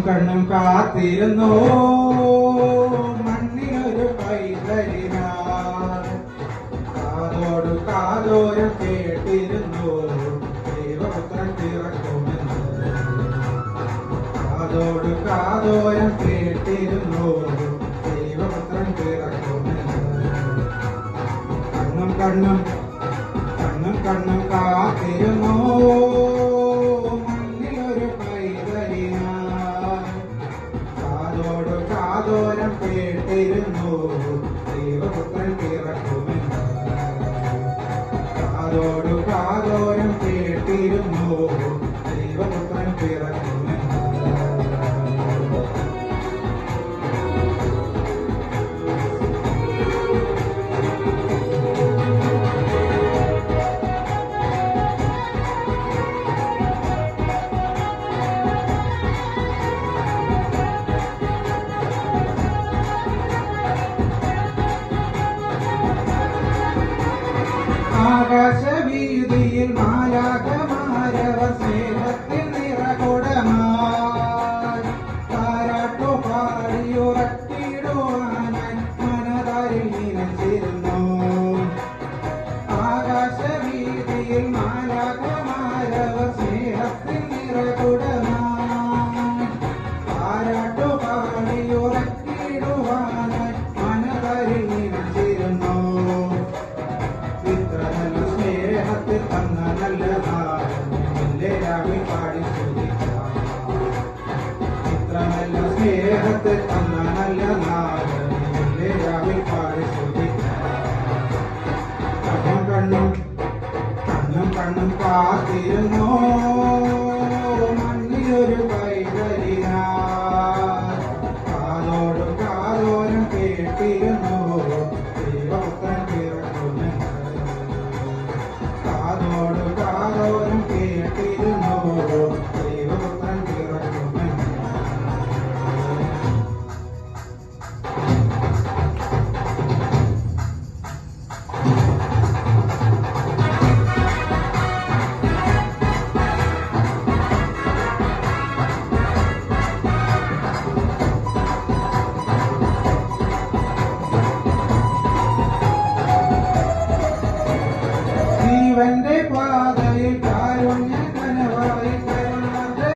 കണ്ണും കാത്തിരുന്നു മണ്ണിനൊരു പൈതലിനാൾ. കാതോട് കാതോരം കേട്ടിരുന്നു ദൈവപുത്രൻ പിറക്കുമെന്ന്. കാതോട് കാതോരം കേട്ടിരുന്നു ദൈവപുത്രൻ പിറക്കുമെന്ന്. കണ്ണും കണ്ണും കണ്ണും കണ്ണും കാത്തിരുന്നു മണ്ണിലൊരു പൈതലിനാൾ. കാതോട് കാതോരം കേട്ടിരുന്നു ദൈവപുത്രൻ പിറക്കുമെന്ന്. കാതോട് കാതോരം കേട്ടിരുന്നു ദൈവപുത്രൻ പിറക്കുമെന്ന്. ആകാശവീതിയിൽ മാലാഖമാരവർ സ്നേഹത്തിൻ നിറകുടമായി താരാട്ടു പാടിയുറക്കിടുവാനായി മനതാരിൽ നിലച്ചിരുന്നു. ആകാശവീതിയിൽ മാലാഖമാരവർ സ്നേഹത്തിൻ നിറകുടമായി താരാട്ടു പാടിയുറക്കിടുവാനായി മനതാരിൽ നിലച്ചിരുന്നു. സ്നേഹത്തിൽ തന്ന നല്ല നാളിൽ പാടി സ്തുതിക്കാം. ഇത്ര നല്ല സ്നേഹത്തിൽ തന്ന നല്ല നാളിൽ പാടി സ്തുതിക്കാം. കണ്ണും കണ്ണും കണ്ണും കണ്ണും കാത്തിരുന്നു